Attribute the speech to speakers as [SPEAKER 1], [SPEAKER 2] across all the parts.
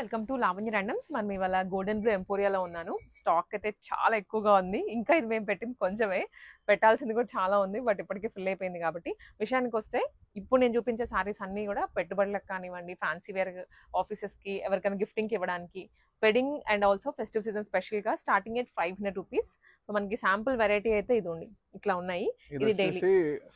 [SPEAKER 1] Welcome to Lavanya randoms. మనం ఇవాళ golden blue ఎంపోరియాలో ఉన్నాను. స్టాక్ అయితే చాలా ఎక్కువగా ఉంది. ఇంకా ఇది మేము పెట్టింది కొంచెమే, పెట్టాల్సింది కూడా చాలా ఉంది, బట్ ఇప్పటికే ఫుల్ అయిపోయింది. కాబట్టి విషయానికి వస్తే ఇప్పుడు నేను చూపించే సారీస్ అన్నీ కూడా పెట్టుబడులకు కానివ్వండి, ఫ్యాన్సీ వేర్ ఆఫీసెస్కి, ఎవరికైనా గిఫ్టింగ్కి ఇవ్వడానికి, wedding and also festive season స్పెషల్గా స్టార్టింగ్ ఎట్ 500 రూపీస్. సో మనకి శాంపుల్ వెరైటీ అయితే ఇది ఉంది, ఇట్లా ఉన్నాయి.
[SPEAKER 2] ఇది డైలీ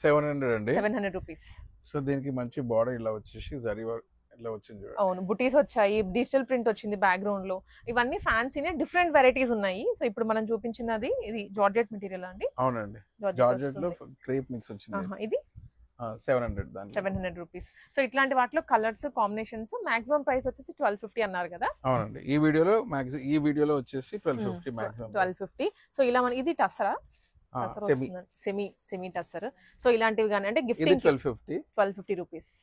[SPEAKER 2] 700 అండి,
[SPEAKER 1] 700 రూపీస్.
[SPEAKER 2] సో దీనికి మంచి బార్డర్ ఇలా వచ్చేసి జరీ వర్క్ ఇలా వచ్చింది.
[SPEAKER 1] అవును, బుటీస్ వచ్చాయి, డిజిటల్ ప్రింట్ వచ్చింది బ్యాక్గ్రౌండ్ లో. ఇవన్నీ ఫ్యాన్సీనే, డిఫరెంట్ వెరైటీస్ ఉన్నాయి. సో ఇప్పుడు మనం చూపించినది ఇది జార్జెట్ మెటీరియల్ అండి.
[SPEAKER 2] అవునండి, జార్జెట్ లో క్రేప్ మిక్స్ వచ్చింది.
[SPEAKER 1] ఇది 700 రూపీస్. సో ఇట్లాంటి వాటిలో కలర్స్ కాంబినేషన్స్ మాక్సిమం ప్రైస్ వచ్చేసి 1250 అన్నారు కదా.
[SPEAKER 2] అవునండి, ఈ వీడియోలో వచ్చేసి 1250 మాక్సిమం
[SPEAKER 1] 1250. సో ఇలా మన ఇది టస్సరా, సెమీ టస్సర్. సో ఇలాంటివి కానీ అంటే గిఫ్టింగ్ 1250 రూపీస్.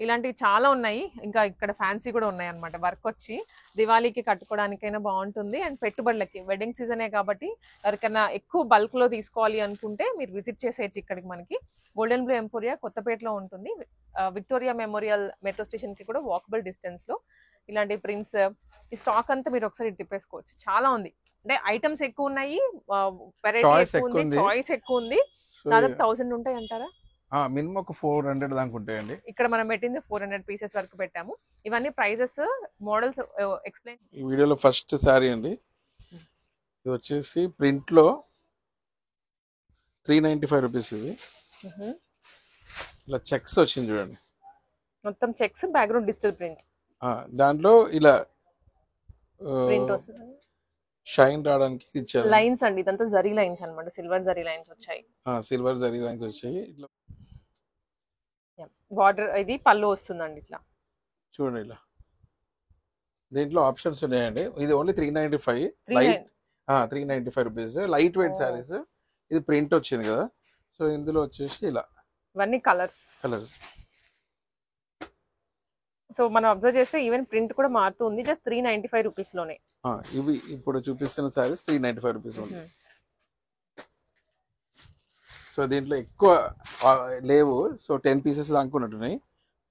[SPEAKER 1] ఇలాంటివి చాలా ఉన్నాయి. ఇంకా ఇక్కడ ఫ్యాన్సీ కూడా ఉన్నాయి అన్నమాట. వర్క్ వచ్చి దివాళీకి కట్టుకోవడానికైనా బాగుంటుంది, అండ్ పెట్టుబడులకి వెడ్డింగ్ సీజనే కాబట్టి ఎవరికైనా ఎక్కువ బల్క్ లో తీసుకోవాలి అనుకుంటే మీరు విజిట్ చేసేయచ్చు ఇక్కడికి. మనకి గోల్డెన్ బ్లూ ఎంపోరియా కొత్తపేటలో ఉంటుంది. విక్టోరియా మెమోరియల్ మెట్రో స్టేషన్ కి కూడా వాకబుల్ డిస్టెన్స్ లో. ఇలాంటి ప్రింట్స్, ఈ స్టాక్ అంతా మీరు ఒకసారి తిప్పేసుకోవచ్చు. చాలా ఉంది, అంటే ఐటమ్స్ ఎక్కువ ఉన్నాయి, వెరైటీ ఎక్కువ ఉంది, చాయిస్ ఎక్కువ ఉంది. దాదాపు 1000 ఉంటాయి అంటారా?
[SPEAKER 2] మినిమం ఒక 400 దాకా ఉంటాయండి.
[SPEAKER 1] ఇక్కడ మనం పెట్టింది 400 పీసెస్ వరకు పెట్టాము. ఇవన్నీ ప్రైజెస్, మోడల్స్ ఎక్స్ప్లెయిన్.
[SPEAKER 2] ఈ వీడియోలో ఫస్ట్ శారీ అండి, ఇది వచ్చేసి ప్రింట్ లో 395 రూపీస్. ఇది ఇలా చెక్స్ వచ్చింది చూడండి,
[SPEAKER 1] మొత్తం చెక్స్, బ్యాక్గ్రౌండ్ డిజిటల్ ప్రింట్.
[SPEAKER 2] దాంట్లో ఇలా షైన్ రావడానికి ఇచ్చారు
[SPEAKER 1] లైన్స్ అండి. ఇదంతా జరీ లైన్స్ అన్నమాట, సిల్వర్ జరీ లైన్స్ వచ్చాయి.
[SPEAKER 2] సిల్వర్ జరీ లైన్స్ వచ్చాయి. ఇట్లా
[SPEAKER 1] బార్డర్, ఇది పళ్ళు వస్తుందండి ఇట్లా
[SPEAKER 2] చూడండి. ఇలా దీంట్లో ఆప్షన్స్ ఉన్నాయండి. ఇది only 395, light 395 rupees, light weight saris. ఇది ప్రింట్ వచ్చింది కదా, సో ఇందులో వచ్చేసి ఇలా
[SPEAKER 1] ఇవన్నీ కలర్స్. సో మనం అబ్జర్వ్ చేస్తే ఈవెన్ ప్రింట్ కూడా మారుతూ ఉంది. జస్ట్ 395 రూపీస్ లోనే.
[SPEAKER 2] ఇవి ఇప్పుడు చూపిస్తున్న సారీస్ 395 రూపీస్ ఉంది. సో దీంట్లో ఎక్కువ లేవు, సో 10 పీసెస్ దాకున్నట్టున్నాయి.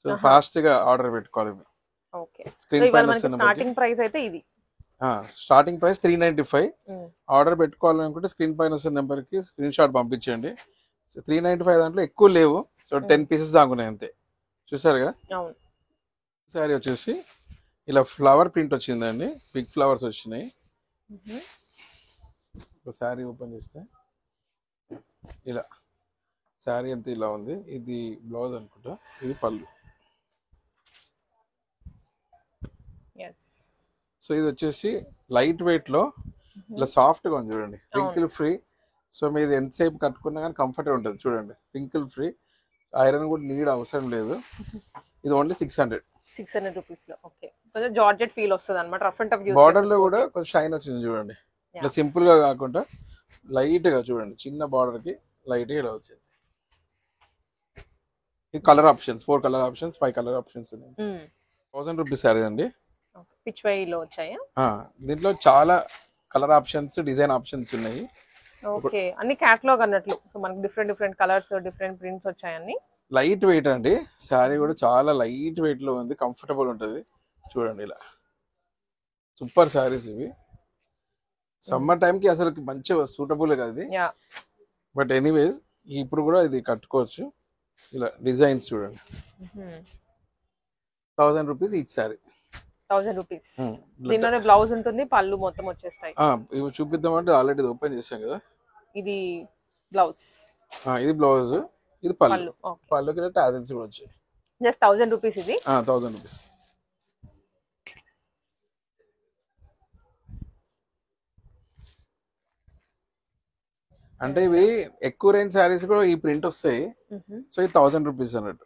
[SPEAKER 2] సో ఫాస్ట్ గా ఆర్డర్ పెట్టుకోవాలి.
[SPEAKER 1] స్టార్టింగ్ ప్రైస్ అయితే ఇది,
[SPEAKER 2] స్టార్టింగ్ ప్రైస్ 395. ఆర్డర్ పెట్టుకోవాలనుకుంటే స్క్రీన్ పైన వస్తున్న నెంబర్ కి స్క్రీన్ షాట్ పంపించండి. సో 395 దాంట్లో ఎక్కువ లేవు, సో 10 పీసెస్ దాకున్నాయి అంతే. చూసారుగా. శారీ వచ్చేసి ఇలా ఫ్లవర్ ప్రింట్ వచ్చిందండి, బిగ్ ఫ్లవర్స్ వచ్చినాయి. శారీ ఓపెన్ చేస్తే ఇలా శారీ అంతా ఇలా ఉంది. ఇది బ్లౌజ్ అనుకుంటా, ఇది పళ్ళు. సో ఇది వచ్చేసి లైట్ వెయిట్ లో ఇలా సాఫ్ట్ గా ఉంది చూడండి, రింకిల్ ఫ్రీ. సో మీరు ఎంతసేపు కట్టుకున్నా కానీ కంఫర్ట్ ఉంటుంది చూడండి, రింకిల్ ఫ్రీ. ఐరన్ కూడా నీడ్ అవసరం లేదు. ఇది ఓన్లీ 600
[SPEAKER 1] రూపీస్ లో. ఓకే, కొంచెం జార్జెట్ ఫీల్ వస్తుంది అన్నమాట. రఫ్ అండ్ టఫ్
[SPEAKER 2] బార్డర్ లో కూడా కొంచెం షైన్ వచ్చింది చూడండి. ఇలా సింపుల్ గా కాకుండా లైట్ గా చూడండి, చిన్న బార్డర్ కి లైట్ గా ఇలా వచ్చింది. ఈ colour options 4 colour options, 5 colour options ఉన్నాయి. 1000 రూపీస్ సారీ అండి.
[SPEAKER 1] పిచ్ వై లో వచ్చాయా?
[SPEAKER 2] దీంట్లో చాలా కలర్ ఆప్షన్స్, డిజైన్ ఆప్షన్స్ ఉన్నాయి.
[SPEAKER 1] ఓకే, అన్ని క్యాటలాగ్ అన్నట్లు. సో మనకి డిఫరెంట్ కలర్స్, డిఫరెంట్ ప్రింట్స్ వచ్చాయి. అన్ని
[SPEAKER 2] లైట్ వెయిట్ అండి. శారీ కూడా చాలా లైట్ వెయిట్ లో ఉంది, కంఫర్టబుల్ ఉంటుంది చూడండి. ఇలా సూపర్ శారీస్ ఇవి. సమ్మర్ టైం కి అసలు మంచిగా సూటబుల్ కదా ఇది. బట్ ఎనీవేస్ ఇప్పుడు కూడా ఇది కట్టుకోవచ్చు. ఇలా డిజైన్స్ చూడండి. 1000 రూపీస్ ఈచ్ శారీ.
[SPEAKER 1] 1000 రూపీస్. దీనిలోనే బ్లౌజ్ ఉంటుంది, పళ్ళు మొత్తం వచ్చేస్తాయి.
[SPEAKER 2] ఇవి చూపిద్దామంటే ఆల్రెడీ ఓపెన్ చేసాం కదా.
[SPEAKER 1] ఇది బ్లౌజ్,
[SPEAKER 2] ఇది బ్లౌజ్, ఇది పళ్ళు. పళ్ళుకి టాజల్స్ కూడా వచ్చాయి.
[SPEAKER 1] Just 1000 rupees. ఇది
[SPEAKER 2] 1000 రూపీస్. అంటే ఇవి ఎక్కువ రేంజ్ శారీస్ కూడా ఈ ప్రింట్ వస్తాయి. సో ఇది 1000 రూపీస్ అన్నట్టు.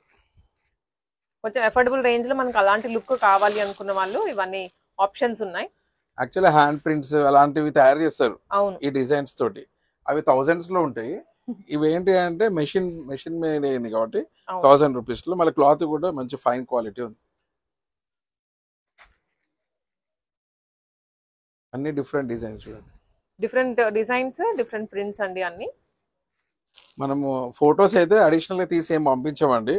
[SPEAKER 1] కొంచెం అఫోర్డబుల్ రేంజ్ లో మనకు అలాంటి లుక్ కావాలి అనుకున్న వాళ్ళు ఇవన్నీ ఆప్షన్స్ ఉన్నాయి.
[SPEAKER 2] యాక్చువల్లీ హ్యాండ్ ప్రింట్స్ అలాంటివి తయారు చేస్తారు ఈ డిజైన్స్ తోటి. అవి థౌజండ్స్ లో ఉంటాయి. ఇవి ఏంటి అంటే మెషిన్ మేడ్ అయింది కాబట్టి 1000 రూపీస్ లో. మళ్ళీ క్లాత్ కూడా మంచి ఫైన్ క్వాలిటీ ఉంది. అన్ని డిఫరెంట్ డిజైన్స్ చూడండి,
[SPEAKER 1] డిఫరెంట్ డిజైన్స్, డిఫరెంట్ ప్రింట్స్ అండి. అన్ని
[SPEAKER 2] మనము ఫొటోస్ అయితే అడిషనల్ గా తీసి ఏం పంపించామండి.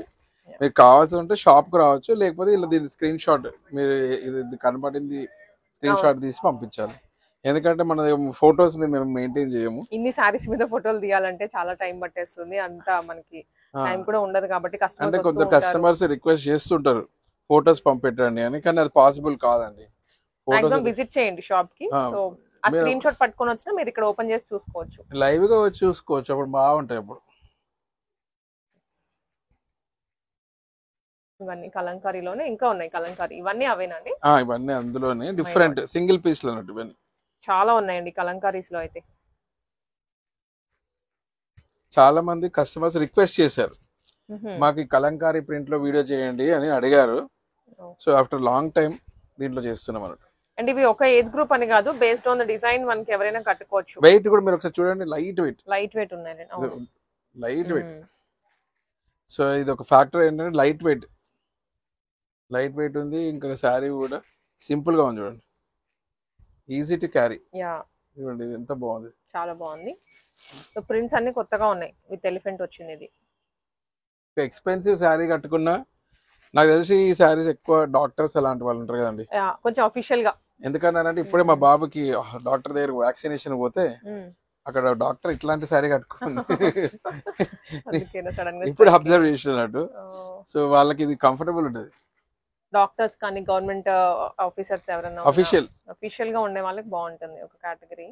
[SPEAKER 2] మీకు కావాల్సి ఉంటే షాప్ కు రావచ్చు, లేకపోతే ఇలా దీని స్క్రీన్ షాట్ మీరు ఇది కనపడింది స్క్రీన్ షాట్ తీసి పంపించాలి. ఎందుకంటే మన ఫొటోస్ మేము మెయింటైన్ చేయము.
[SPEAKER 1] ఇన్ని సారీస్ మీద ఫోటోలు తీయాలంటే చాలా టైం పట్టేస్తుంది, అంతా మనకి టైం కూడా ఉండదు కాబట్టి
[SPEAKER 2] అంటే కొంత కస్టమర్స్ రిక్వెస్ట్ చేస్తుంటారు ఫొటోస్ పంపించండి అని, కానీ అది పాసిబుల్ కాదండి.
[SPEAKER 1] మాక్సిమం విజిట్ చేయండి షాప్ కి, సో ఆ స్క్రీన్ షాట్ పట్టుకొని వచ్చినా మీరు ఇక్కడ ఓపెన్ చేసి చూసుకోవచ్చు,
[SPEAKER 2] లైవ్ గా వచ్చి చూసుకోవచ్చు, అప్పుడు బాగుంటాయి. అప్పుడు
[SPEAKER 1] ఇవన్నీ కలంకారీలోనే ఇంకా ఉన్నాయి కలంకారీ, ఇవన్నీ అవేనండి?
[SPEAKER 2] ఇవన్నీ అందులోనే డిఫరెంట్ సింగిల్ పీస్ లో అన్నట్టు ఇవన్నీ
[SPEAKER 1] చాలా ఉన్నాయండి కలంకారీస్ లో. అయితే
[SPEAKER 2] చాలా మంది కస్టమర్స్ రిక్వెస్ట్ చేశారు, మాకు ఈ కలంకారీ ప్రింట్ లో వీడియో చేయండి అని అడిగారు. సో ఆఫ్టర్ లాంగ్ టైం దీంట్లో చేస్తున్నాం అన్నట్టు.
[SPEAKER 1] అండ్ ఇవి ఒక ఏజ్ గ్రూప్ అని కాదు, బేస్డ్ ఆన్ ద డిజైన్ మనకి ఎవరైనా కట్టుకోవచ్చు.
[SPEAKER 2] వెయిట్ కూడా మీరు ఒకసారి చూడండి, లైట్ వెయిట్
[SPEAKER 1] ఉన్నాయి,
[SPEAKER 2] లైట్ వెయిట్. సో ఇది ఒక ఫ్యాక్టర్ ఏంటంటే లైట్ వెయిట్ ఉంది. ఇంకా శారీ కూడా సింపుల్ గా ఉంది చూడండి, ఈజీ టు క్యారీ. చూడండి ఇది ఎంత బాగుంది,
[SPEAKER 1] చాలా బాగుంది. సో ప్రింట్స్ అన్ని కొత్తగా ఉన్నాయి, విత్ ఎలిఫెంట్ వచ్చింది. ఇది
[SPEAKER 2] ఎక్స్పెన్సివ్ శారీ కట్టుకున్నా నాకు తెలిసి ఈ శారీస్ ఎక్కువ డాక్టర్స్ అలాంటి వాళ్ళు ఉంటారు కదండి,
[SPEAKER 1] కొంచెం అఫీషియల్ గా.
[SPEAKER 2] ఎందుకన్నానంటే ఇప్పుడే మా బాబుకి డాక్టర్ దగ్గర వ్యాక్సినేషన్ పోతే అక్కడ డాక్టర్ ఇట్లాంటి శారీ కట్టుకుంది ఇప్పుడు అబ్జర్వ్ చేసినట్టు. సో వాళ్ళకి ఇది కంఫర్టబుల్ ఉంటుంది.
[SPEAKER 1] డాక్టర్స్ కానీ గవర్నమెంట్ ఆఫీసర్స్ ఎవరైనా అఫీషియల్ గా ఉండే వాళ్ళకి బాగుంటుంది ఒక కేటగిరీ.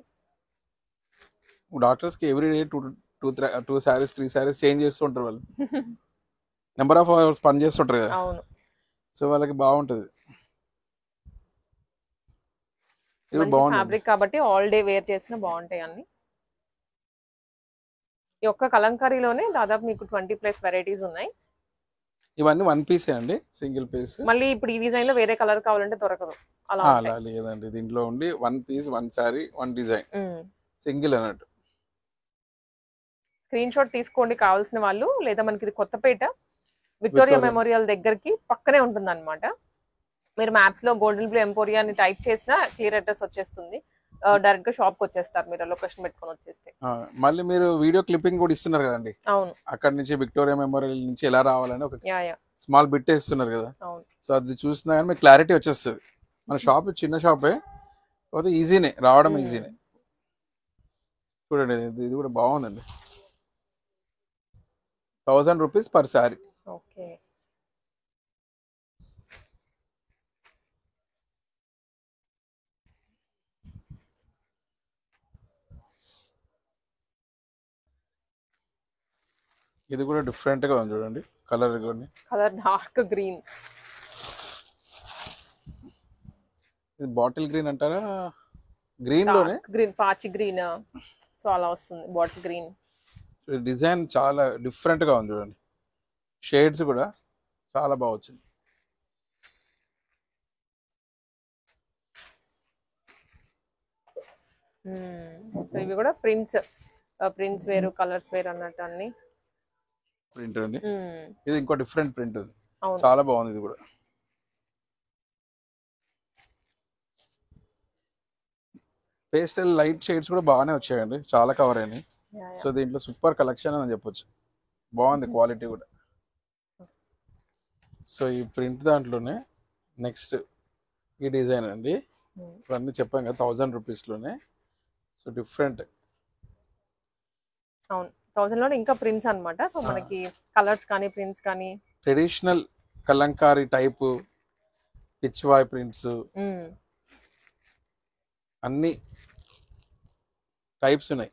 [SPEAKER 2] డాక్టర్స్ కి every day 2 saris 3 saris change చేస్తుంటారు వాళ్ళు, నెంబర్ ఆఫ్ అవర్స్ పని చేస్తుంటారు కదా.
[SPEAKER 1] అవును.
[SPEAKER 2] సో వాళ్ళకి బాగుంటది. ఇది బాగుంది
[SPEAKER 1] ఫ్యాబ్రిక్ కాబట్టి ఆల్ డే వేర్ చేసినా బాగుంటాయి అన్ని. ఈ ఒక్క కలంకారీలోనే దాదాపు మీకు 20+ వెరైటీస్ ఉన్నాయి.
[SPEAKER 2] ఇవన్నీ 1 పీసే అండి, సింగిల్ పీస్.
[SPEAKER 1] మళ్ళీ ఇప్పుడు ఈ డిజైన్ లో వేరే కలర్ కావాలంటే దొరకదు,
[SPEAKER 2] అలా లేదండి. దీంట్లో ఉండి 1 పీస్ 1 సారీ 1 డిజైన్ సింగిల్ అన్నట్టు.
[SPEAKER 1] స్క్రీన్ షాట్ తీసుకోండి కావాల్సిన వాళ్ళు, లేదా మనకి ఇది కొత్తపేట విక్టోరియా మెమోరియల్ దగ్గరికి పక్కనే ఉంటుంది అనమాట. మీరు మ్యాప్స్ లో గోల్డెన్ బ్లూ ఎంపోరియా అని టైప్ చేసినా క్లియర్ అడ్రస్ వచ్చేస్తుంది, డైరెక్ట్ గా షాప్ కి వచ్చేస్తారు మీరు లొకేషన్ పెట్టుకొని వచ్చేస్తే.
[SPEAKER 2] మళ్ళీ మీరు వీడియో క్లిప్పింగ్ కూడా ఇస్తున్నారు కదండి.
[SPEAKER 1] అవును.
[SPEAKER 2] అక్కడ నుంచి విక్టోరియా మెమోరియల్ నుంచి ఎలా రావాలని ఒక స్మాల్ బిట్ ఇస్తున్నారు కదా. సో అది చూసినా కానీ మీకు క్లారిటీ వచ్చేస్తుంది. మన షాప్ చిన్న షాపే, కాకపోతే ఈజీనే రావడం, ఈజీనే. చూడండి ఇది కూడా బాగుందండి, 1000 రూపీస్ పర్ శారీ.
[SPEAKER 1] ఓకే.
[SPEAKER 2] ఇది కూడా డిఫరెంట్ గా ఉంది చూడండి, కలర్
[SPEAKER 1] డార్క్ గ్రీన్.
[SPEAKER 2] ఇది బాటిల్ గ్రీన్ అంటారా, గ్రీన్ లోనే
[SPEAKER 1] గ్రీన్ పాచి గ్రీన్, సో అలా వస్తుంది బాటిల్ గ్రీన్.
[SPEAKER 2] డిజైన్ చాలా డిఫరెంట్ గా ఉంది చూడండి, షేడ్స్ కూడా చాలా బాగా వచ్చింది.
[SPEAKER 1] ఇవి కూడా ప్రింట్స్ వేరు, కలర్స్ వేరు అన్నట్టు అన్ని.
[SPEAKER 2] ప్రింట్ అండి, ఇది ఇంకో డిఫరెంట్ ప్రింట్ ఉంది, చాలా బాగుంది. ఇది కూడా పేస్టల్ లైట్ షేడ్స్ కూడా బాగానే వచ్చాయండి, చాలా కవర్ అయినాయి. సో దీంట్లో సూపర్ కలెక్షన్ అని చెప్పొచ్చు, బాగుంది క్వాలిటీ కూడా. సో ఈ ప్రింట్ దాంట్లోనే నెక్స్ట్ ఈ డిజైన్ అండి, ఇవన్నీ చెప్పాం కదా 1000 రూపీస్లోనే. So different.
[SPEAKER 1] అవును, 1000 లోనే ఇంకా ప్రింట్స్ అన్నమాట. సో మనకి కలర్స్ కానీ ప్రింట్స్ కానీ
[SPEAKER 2] traditional Kalamkari type Pichwai prints అన్ని టైప్స్ ఉన్నాయి.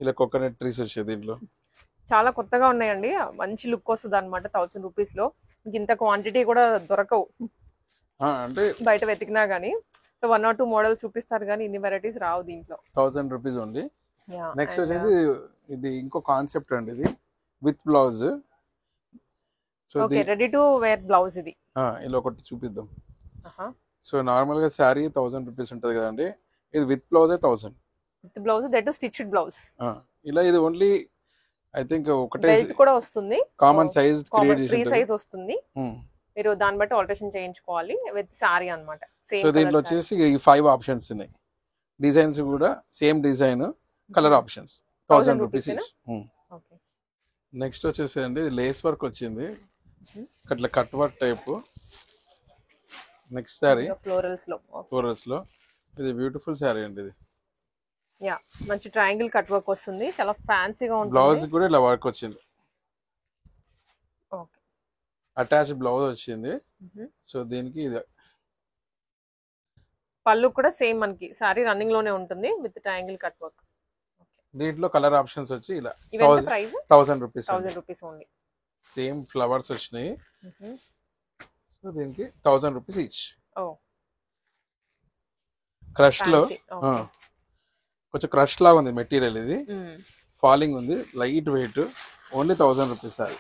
[SPEAKER 2] ఇలా కోకోనట్ ట్రీస్ వచ్చాయి దీంట్లో,
[SPEAKER 1] చాలా కొత్తగా ఉన్నాయండి. మంచి లుక్ వస్తుంది అనమాట 1000 రూపీస్ లో. ఇంత క్వాంటిటీ కూడా దొరకవు
[SPEAKER 2] అంటే
[SPEAKER 1] బయట వెతికినా గానీ. సో 1 or 2 మోడల్స్ చూపిస్తారు కానీ ఇన్ని వెరైటీస్ రావు దీంట్లో.
[SPEAKER 2] 1000 రూపీస్ ఉంది. నెక్స్ట్ వచ్చేసి ఇది ఇంకో కాన్సెప్ట్ అండి, ఇది with blouse.
[SPEAKER 1] So ready to wear blouse ఇది.
[SPEAKER 2] ఇలా ఒకటి చూపిద్దాం. సో నార్మల్ గా శారీ 1000 రూపీస్ ఉంటది కదండి, ఇది with blouse 1000.
[SPEAKER 1] With blouse, that stitched blouse.
[SPEAKER 2] ఇలా ఇది ఓన్లీ ఐ థింక్ ఒకటే
[SPEAKER 1] బెల్ట్ కూడా వస్తుంది,
[SPEAKER 2] కామన్ సైజ్ క్రియేట్ చేసి,
[SPEAKER 1] ఫ్రీ సైజ్ వస్తుంది. మీరు దాన్ని బట్టి ఆల్టరేషన్ చేయించుకోవాలి విత్ సారీ అన్నమాట.
[SPEAKER 2] సో దీంట్లో వచ్చేసి 5 ఆప్షన్స్ ఉన్నాయి, డిజైన్స్ కూడా same design, colour options. 1000 rupees. Next వచ్చేసి అండి ఇది లేస్ వర్క్ వచ్చింది, అట్లా cut work type. Next sari florals లో ఇది బ్యూటిఫుల్ శారీ అండి. ఇది
[SPEAKER 1] యా మంచి ట్రయాంగిల్ కట్ వర్క్ వస్తుంది, చాలా ఫ్యాన్సీగా ఉంటుంది.
[SPEAKER 2] బ్లౌజ్ కూడా ఇలా వర్క్ వచ్చింది,
[SPEAKER 1] ఓకే
[SPEAKER 2] అటాచ్ బ్లౌజ్ వచ్చింది. సో దీనికి ఇది
[SPEAKER 1] పళ్ళు కూడా సేమ్ మనకి సారీ రన్నింగ్ లోనే ఉంటుంది విత్ ట్రయాంగిల్ కట్ వర్క్.
[SPEAKER 2] దీంట్లో కలర్ ఆప్షన్స్ వచ్చి ఇలా
[SPEAKER 1] price
[SPEAKER 2] 1000 rupees,
[SPEAKER 1] 1000 rupees only.
[SPEAKER 2] Same flowers వచ్చినాయి. సో దీనికి 1000 రూపీస్ ఈచ్. క్రష్ లో కొంచెం క్రష్ లాగా ఉంది మెటీరియల్, ఇది ఫాలింగ్ ఉంది, light weight, only 1000 rupees sorry.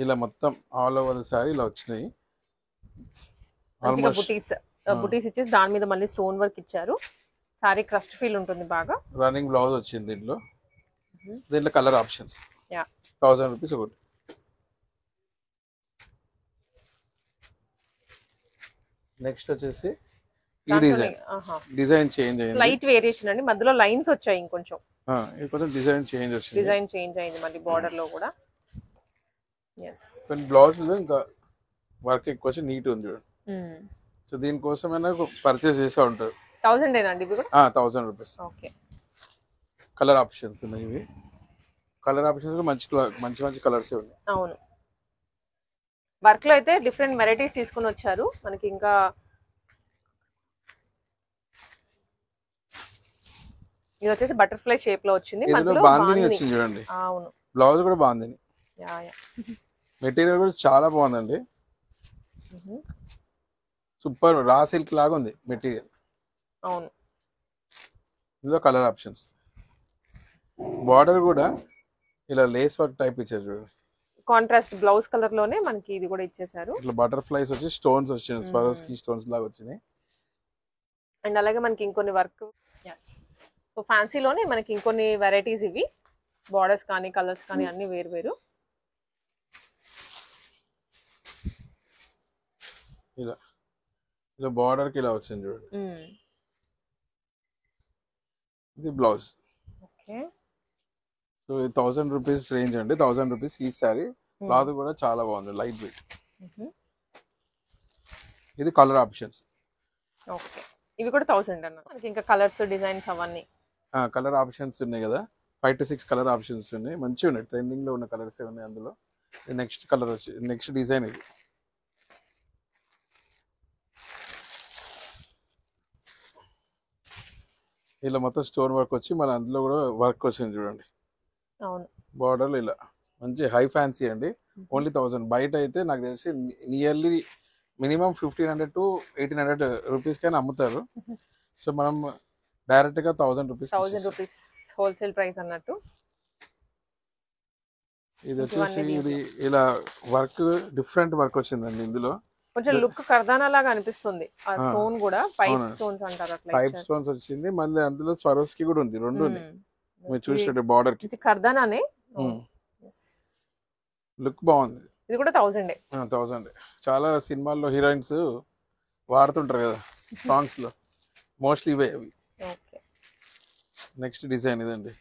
[SPEAKER 2] ఇలా మొత్తం ఆల్ ఓవర్ సారీ ఇలా వచ్చినాయి.
[SPEAKER 1] బుటీస్ ఇచ్చేసి దాని మీద మళ్ళీ స్టోన్ వర్క్ ఇచ్చారు. సారీ క్రస్ట్ ఫీల్ ఉంటుంది బాగా.
[SPEAKER 2] రన్నింగ్ బ్లౌజ్ వచ్చింది దీంట్లో. దీంట్లో కలర్ ఆప్షన్స్ 1000 రూపీస్ ఒకటి. నెక్స్ట్ వచ్చేసి ఈ డిజైన్ చేంజ్ అయింది,
[SPEAKER 1] లైట్ వేరియేషన్ అండి, మధ్యలో లైన్స్ వచ్చాయి ఇంకొంచెం.
[SPEAKER 2] ఇది కొంచెం డిజైన్ చేంజ్
[SPEAKER 1] అయింది మళ్ళీ బార్డర్ లో కూడా.
[SPEAKER 2] బ్లౌజ్ లో ఇంకా వర్క్ ఎక్కువ వచ్చి నీట్ ఉంది చూడండి. సో దీనికోసమైనా పర్చేస్ చేసా ఉంటారు.
[SPEAKER 1] 1000 ఏనండి ఇవి కూడా?
[SPEAKER 2] 1000 రూపీస్.
[SPEAKER 1] ఓకే
[SPEAKER 2] కలర్ ఆప్షన్స్ ఉన్నాయి, ఇవి కలర్ ఆప్షన్స్ మంచి మంచి కలర్స్ ఉన్నాయి.
[SPEAKER 1] అవును, వర్క్ లో అయితే డిఫరెంట్ వెరైటీస్ తీసుకుని వచ్చారు మనకి. ఇంకా ఇది వచ్చేసి బటర్ఫ్లై షేప్ లో వచ్చింది,
[SPEAKER 2] బాందిని వచ్చింది చూడండి.
[SPEAKER 1] అవును,
[SPEAKER 2] బ్లౌజ్ కూడా బాందిని. మెటీరియల్ కూడా చాలా బాగుందండి, సూపర్ రా సిల్క్ లాగా ఉంది మెటీరియల్.
[SPEAKER 1] అవును,
[SPEAKER 2] ఇందులో కలర్ ఆప్షన్స్. బార్డర్ కూడా ఇలా లేస్ వర్క్ టైప్ ఇచ్చారు చూడండి,
[SPEAKER 1] కాంట్రాస్ట్ బ్లౌజ్ కలర్ లోనే మనకి ఇది కూడా ఇచ్చేసారు.
[SPEAKER 2] ఇట్లా బటర్ఫ్లైస్ వచ్చి స్టోన్స్ వచ్చినాయి, స్వరోస్కి స్టోన్స్ లాగా వచ్చినాయి.
[SPEAKER 1] అండ్ అలాగే మనకి ఇంకొన్ని వర్క్, సో ఫ్యాన్సీలోనే మనకి ఇంకొన్ని వెరైటీస్ ఇవి. బార్డర్స్ కానీ కలర్స్ కానీ అన్ని వేరు వేరు.
[SPEAKER 2] ఇలా ఇలా బార్డర్ కి ఇలా వచ్చింది చూడండి. ఇది blouse.
[SPEAKER 1] Okay,
[SPEAKER 2] so 1000 rupees range అండి, 1000 రూపీస్ ఈ సారీ. క్లాత్ కూడా చాలా బాగుంది, లైట్ వెయిట్. ఇది కలర్ ఆప్షన్స్.
[SPEAKER 1] ఓకే, ఇవి కూడా 1000 అన్న. మనకి ఇంకా కలర్స్ డిజైన్స్ అవన్నీ
[SPEAKER 2] కలర్ ఆప్షన్స్ ఉన్నాయి కదా, 5 to 6 కలర్ ఆప్షన్స్ ఉన్నాయి, మంచిగా ఉన్నాయి, ట్రెండింగ్ లో ఉన్న కలర్స్ ఉన్నాయి అందులో. నెక్స్ట్ కలర్ వచ్చి నెక్స్ట్ డిజైన్ ఇది. ఇలా మొత్తం స్టోన్ వర్క్ వచ్చి మన అందులో కూడా వర్క్ వచ్చింది చూడండి.
[SPEAKER 1] అవును,
[SPEAKER 2] బార్డర్ ఇలా మంచి హై ఫ్యాన్సీ అండి, ఓన్లీ 1000. బయట అయితే నాకు తెలిసి నియర్లీ మినిమం 1500 to 1800 రూపీస్ కైనా అమ్ముతారు. సో మనం డైరెక్ట్ గా 1000 రూపీస్
[SPEAKER 1] హోల్సేల్ ప్రైస్ అన్నట్టు.
[SPEAKER 2] ఇది వచ్చేసి ఇది ఇలా వర్క్ డిఫరెంట్ వర్క్ వచ్చిందండి ఇందులో.
[SPEAKER 1] కొంచెం లుక్ కర్దానా లాగా అనిపిస్తుంది. ఆ స్టోన్ కూడా పైప్ స్టోన్స్ అంటారు, అట్లా
[SPEAKER 2] పైప్ స్టోన్స్ వచ్చింది. మళ్ళీ అందులో స్వరోస్కి కూడా ఉంది, రెండు ఉన్నాయి మీరు చూసినట్టు బార్డర్ కి.
[SPEAKER 1] కర్దానానే
[SPEAKER 2] లుక్ బాగుంది.
[SPEAKER 1] ఇది కూడా 1000.
[SPEAKER 2] చాలా సినిమాల్లో హీరోయిన్స్ వాడుతుంటారు కదా సాంగ్స్ లో, మోస్ట్లీ ఇవే అవి. నెక్స్ట్ డిజైన్ ఇదండి.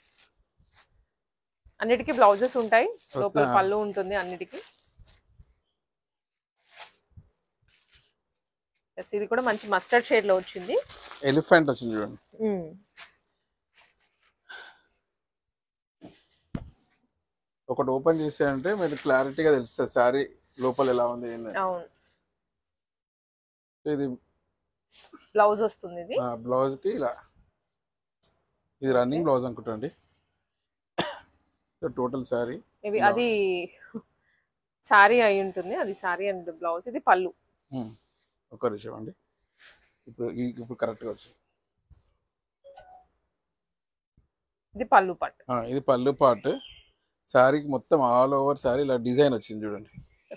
[SPEAKER 1] అన్నిటికీ బ్లౌజెస్ ఉంటాయి, లోపల పళ్ళు ఉంటుంది అన్నిటికీ. ఇది కూడా మంచి మస్టర్డ్ షేడ్ లో వచ్చింది,
[SPEAKER 2] ఎలిఫెంట్ వచ్చింది చూడండి. ఒకటి ఓపెన్ చేసారంటే మీరు క్లారిటీగా తెలుస్తుంది శారీ లోపల ఎలా ఉంది.
[SPEAKER 1] అవును,
[SPEAKER 2] ఇది
[SPEAKER 1] బ్లౌజ్ వస్తుంది. ఇది
[SPEAKER 2] బ్లౌజ్ కి ఇలా, ఇది రన్నింగ్ బ్లౌజ్ అనుకుంటండి. టోటల్ శారీ
[SPEAKER 1] మేబీ అది శారీ అయి ఉంటుంది, అది శారీ అండ్ బ్లౌజ్. ఇది పళ్ళు.
[SPEAKER 2] ఒక నిమిషం అండి, ఇప్పుడు కరెక్ట్గా వచ్చింది.
[SPEAKER 1] ఇది పళ్ళు పార్ట్.
[SPEAKER 2] ఇది పళ్ళు పార్ట్. శారీకి మొత్తం ఆల్ ఓవర్ శారీ ఇలా డిజైన్ వచ్చింది చూడండి.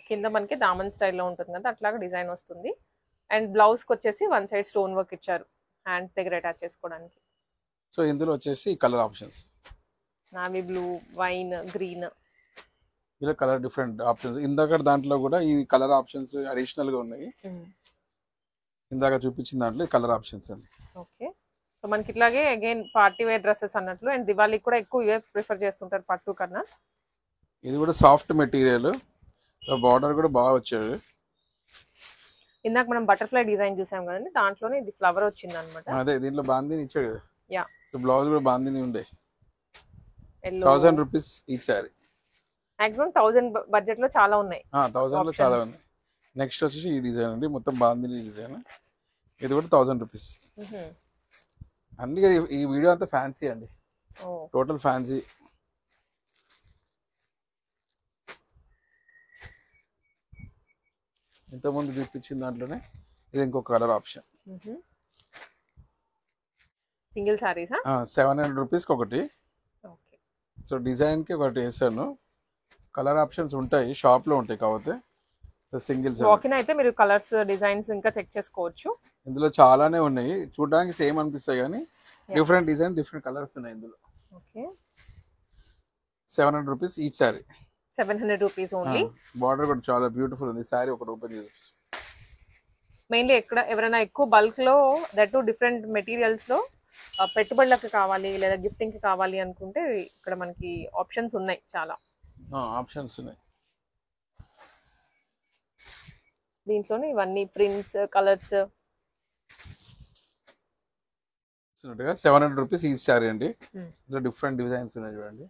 [SPEAKER 1] కింద మనకి దామన్ స్టైల్లో ఉంటుంది కదా, అట్లాగా డిజైన్ వస్తుంది. అండ్ బ్లౌజ్ కి వచ్చేసి వన్ సైడ్ స్టోన్ వర్క్ ఇచ్చారు, హ్యాండ్స్ దగ్గర అటాచ్ చేసుకోవడానికి.
[SPEAKER 2] సో ఇందులో వచ్చేసి colour options,
[SPEAKER 1] navy blue, wine, green,
[SPEAKER 2] ఇలా కలర్ డిఫరెంట్ ఆప్షన్స్. ఇందాక దాంట్లో కూడా ఈ కలర్ ఆప్షన్స్ అడిషనల్ గా ఉన్నాయి. ఇందాక చూపించిన దాంట్లో కలర్ ఆప్షన్స్ అండి.
[SPEAKER 1] ఓకే, సో సో మనకి ఇట్లాగే అగైన్ పార్టీ వేర్ డ్రెస్సెస్ అన్నట్లు, అండ్ దివాళీకి కూడా ఎక్కువ ఇవే ప్రిఫర్ చేస్తుంటారు పట్టు కన్నా.
[SPEAKER 2] ఇది కూడా సాఫ్ట్ మెటీరియల్, బార్డర్ కూడా బాగా వచ్చాడు.
[SPEAKER 1] ఇందాక మనం బటర్ఫ్లై డిజైన్ చూసాం కదండి, దాంట్లోనే ఇది ఫ్లవర్ వచ్చింది అనమాట.
[SPEAKER 2] అదే దీంట్లో బాందిని ఇచ్చాడు కదా.
[SPEAKER 1] యా,
[SPEAKER 2] సో బ్లౌజ్ కూడా బాందిని ఉండే. 1000 రూపీస్ ఈ సారీ.
[SPEAKER 1] మాక్సిమం 1000 బడ్జెట్ లో చాలా ఉన్నాయి.
[SPEAKER 2] 1000 లో చాలా ఉన్నాయి. నెక్స్ట్ వచ్చేసి ఈ డిజైన్ అండి, మొత్తం బాందిని డిజైన్. ఇది కూడా 1000 రూపీస్. అన్ని ఈ వీడియో అంతా ఫ్యాన్సీ అండి, టోటల్ ఫ్యాన్సీ. ఇంతకుముందు చూపించిన దాంట్లోనే ఇది ఇంకొక కలర్ ఆప్షన్.
[SPEAKER 1] సింగిల్ సారీస్
[SPEAKER 2] 700 రూపీస్కి ఒకటి. సో డిజైన్కి ఒకటి వేసాను. కలర్ ఆప్షన్స్ ఉంటాయి, షాప్లో ఉంటాయి కాకపోతే సింగిల్.
[SPEAKER 1] వాకిన్ అయితే మీరు కలర్స్ డిజైన్స్ ఇంకా చెక్ చేసుకోవచ్చు.
[SPEAKER 2] ఇందులో చాలానే ఉన్నాయి, చూడడానికి సేమ్ అనిపిస్తాయి కానీ డిఫరెంట్ డిజైన్ డిఫరెంట్ కలర్స్ ఉన్నాయి ఇందులో. 700 రూపీస్ ఈ సారీ.
[SPEAKER 1] 700 rupees only.
[SPEAKER 2] బార్డర్ కూడా చాలా బ్యూటిఫుల్ ఉంది. సారీ ఒకటి ఓపెన్ చేసి
[SPEAKER 1] మెయిన్లీ ఎక్కడ ఎవరైనా ఎక్కువ బల్క్ లో దట్ డిఫరెంట్ మెటీరియల్స్ లో పెట్టుబడులకు కావాలి లేదా గిఫ్టింగ్ కి కావాలి అనుకుంటే ఇక్కడ మనకి ఆప్షన్స్ ఉన్నాయి, చాలా
[SPEAKER 2] ఆప్షన్స్ ఉన్నాయి.
[SPEAKER 1] దీంట్లోనే ఇవన్నీ ప్రింట్స్ కలర్స్.
[SPEAKER 2] 700 రూపీస్ ఈ సారీ అండి. ఇందులో డిఫరెంట్ డిజైన్స్ ఉన్నాయి చూడండి.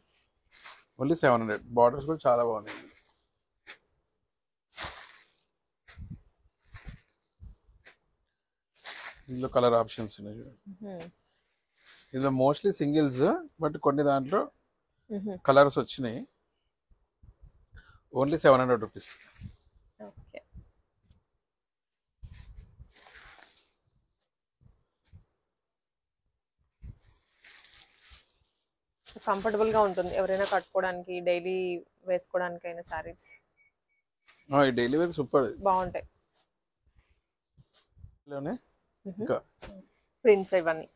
[SPEAKER 2] ఓన్లీ 700. బార్డర్స్ కూడా చాలా బాగున్నాయి. ఇందులో కలర్ ఆప్షన్స్ ఉన్నాయి చూడండి. ఇందులో మోస్ట్లీ సింగిల్స్, బట్ కొన్ని దాంట్లో కలర్స్ వచ్చినాయి. Only 700 rupees.
[SPEAKER 1] కంఫర్టబుల్ గా ఉంటుంది ఎవరైనా కట్టుకోవడానికి, డైలీ వేసుకోవడానికైనా సారీస్.
[SPEAKER 2] డైలీ వేర్ సూపర్
[SPEAKER 1] బాగుంటాయి.
[SPEAKER 2] ఇంకా
[SPEAKER 1] ప్రింట్స్ ఇవన్నీ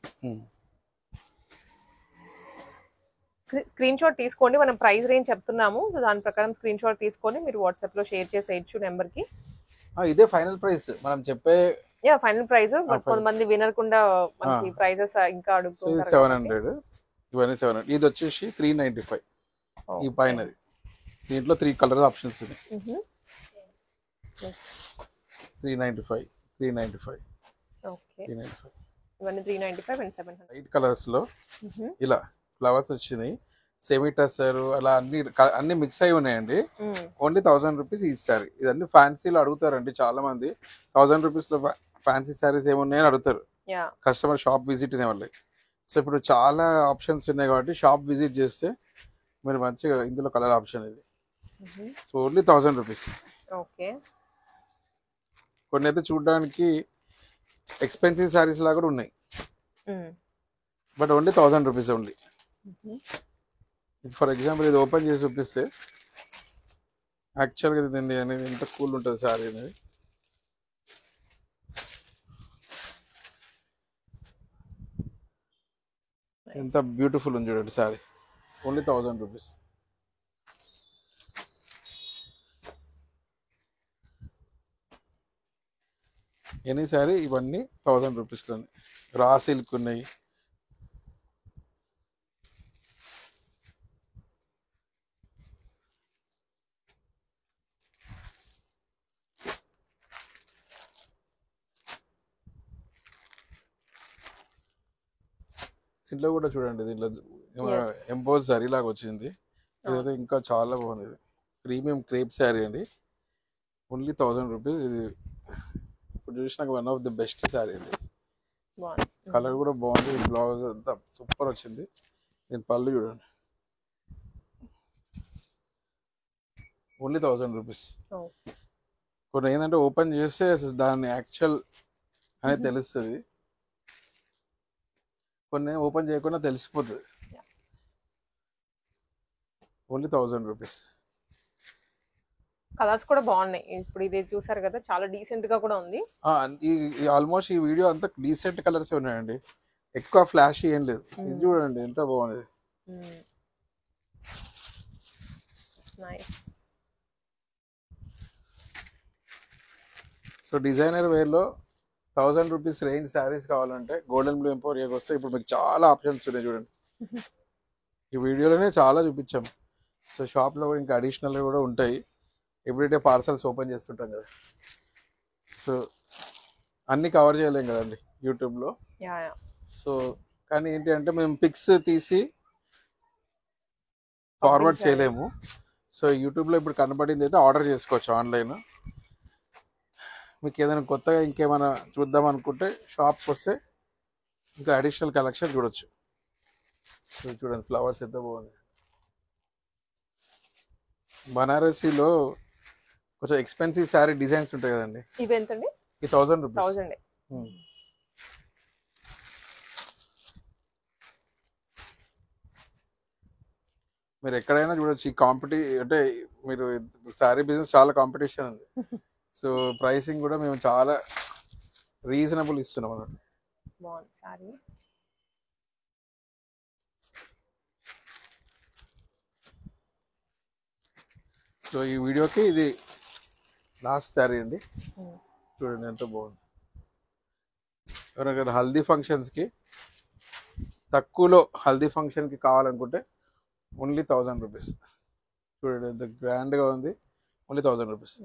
[SPEAKER 1] స్క్రీన్ షాట్ తీసుకోండి. మనం ప్రైస్ రేంజ్ చెప్తున్నాము, దాని ప్రకారం స్క్రీన్ షాట్ తీసుకొని మీరు వాట్సాప్ లో షేర్ చేసేయచ్చు నెంబర్ కి.
[SPEAKER 2] ఇదే ఫైనల్ ప్రైస్ మనం చెప్పే.
[SPEAKER 1] Final price. బట్ కొంతమంది వినకుండా మనకి ప్రైసెస్ ఇంకా అడుగుతుంటారు.
[SPEAKER 2] 700 ఇవన్నీ 700. ఇది వచ్చేసి 395 ఈ పైనది. దీంట్లో 3 కలర్ ఆప్షన్స్ ఉన్నాయి. 395 395.
[SPEAKER 1] ఓకే, ఇవన్నీ 395 అండ్ 700.
[SPEAKER 2] 8 కలర్స్ లో ఇలా ఫ్లవర్స్ వచ్చినాయి. సెమీ టసర్ అలా అన్ని మిక్స్ అయి ఉన్నాయండి. ఓన్లీ 1000 రూపీస్ ఇస్తారు. ఇదన్నీ ఫ్యాన్సీలో అడుగుతారండి చాలా మంది. 1000 రూపీస్ లో ఫ్యాన్సీ సారీస్ ఏమున్నాయని అడుగుతారు కస్టమర్, షాప్ విజిట్ అనే వాళ్ళకి. సో ఇప్పుడు చాలా ఆప్షన్స్ ఉన్నాయి కాబట్టి షాప్ విజిట్ చేస్తే మీరు మంచిగా ఇందులో కలర్ ఆప్షన్ ఇది. So only 1000 rupees.
[SPEAKER 1] ఓకే,
[SPEAKER 2] కొన్ని అయితే చూడడానికి ఎక్స్పెన్సివ్ సారీస్ లాగా కూడా ఉన్నాయి, but only 1000 rupees only. For example ఇది ఓపెన్ చేసి చూపిస్తే యాక్చువల్గా ఇది అనేది ఎంత కూల్ ఉంటుంది సారీ అనేది. ఎంత బ్యూటిఫుల్ ఉంది చూడండి sorry. Only 1000 rupees. Any sorry ఇవన్నీ 1000 రూపీస్లోనే. రా సిల్క్ ఉన్నాయి. దీంట్లో కూడా చూడండి, దీంట్లో ఎంపోజ్ సారీ లాగా వచ్చింది. ఇదైతే ఇంకా చాలా బాగుంది. ఇది ప్రీమియం క్రేప్ శారీ అండి. Only 1000 rupees. ఇది ఇప్పుడు చూసినాక one of the best sari అండి. కలర్ కూడా బాగుంది. బ్లౌజ్ అంతా సూపర్ వచ్చింది. దీని పళ్ళు చూడండి. Only 1000 rupees. కొన్ని ఏంటంటే ఓపెన్ చేస్తే దాని యాక్చువల్ అనేది తెలుస్తుంది, కొన్ని ఓపెన్ చేయకుండా తెలిసిపోతుంది. Only 1000 rupees.
[SPEAKER 1] కలర్స్ కూడా బాగున్నాయి. ఇప్పుడు ఇది చూసారు కదా, చాలా డీసెంట్ గా కూడా ఉంది.
[SPEAKER 2] ఆల్మోస్ట్ ఈ వీడియో అంతా డీసెంట్ కలర్స్ ఉన్నాయండి, ఎక్కువ ఫ్లాష్ ఏం లేదు. ఇది చూడండి ఎంత బాగుంది. సో డిజైనర్ వేర్ లో 1000 రూపీస్ రేంజ్ శారీస్ కావాలంటే గోల్డెన్ బ్లూ ఎంపోరియాకి వస్తే ఇప్పుడు మీకు చాలా ఆప్షన్స్ ఉన్నాయి చూడండి. ఈ వీడియోలోనే చాలా చూపించాం. సో షాప్లో కూడా ఇంకా అడిషనల్గా కూడా ఉంటాయి. ఎవ్రీడే పార్సల్స్ ఓపెన్ చేస్తుంటాం కదా, సో అన్నీ కవర్ చేయలేం కదండి యూట్యూబ్లో. సో కానీ ఏంటి అంటే మేము పిక్స్ తీసి ఫార్వర్డ్ చేయలేము. సో యూట్యూబ్లో ఇప్పుడు కనబడింది అయితే ఆర్డర్ చేసుకోవచ్చు ఆన్లైన్. మీకు ఏదైనా కొత్తగా ఇంకేమైనా చూద్దాం అనుకుంటే షాప్కి వస్తే ఇంకా అడిషనల్ కలెక్షన్ చూడొచ్చు. సో చూడండి ఫ్లవర్స్ ఎంత బాగుంది. బనారసీలో కొంచెం ఎక్స్పెన్సివ్ శారీ డిజైన్స్ ఉంటాయి కదండి.
[SPEAKER 1] ఇవి ఎంతండి?
[SPEAKER 2] ఈ 1000 రూపీస్.
[SPEAKER 1] 1000.
[SPEAKER 2] మీరు ఎక్కడైనా చూడొచ్చు. ఈ అంటే మీరు శారీ బిజినెస్ చాలా కాంపిటీషన్ ఉంది. సో ప్రైసింగ్ కూడా మేము చాలా రీజనబుల్ ఇస్తున్నాం అన్నమాట.
[SPEAKER 1] బాగుంది సారీ.
[SPEAKER 2] సో ఈ వీడియోకి ఇది లాస్ట్ శారీ అండి. చూడండి ఎంత బాగుంది. ఎవరైనా హల్దీ ఫంక్షన్స్కి తక్కువలో హల్దీ ఫంక్షన్కి కావాలనుకుంటే ఓన్లీ 1000 రూపీస్. చూడండి ఎంత గ్రాండ్గా ఉంది. Only 1000 rupees.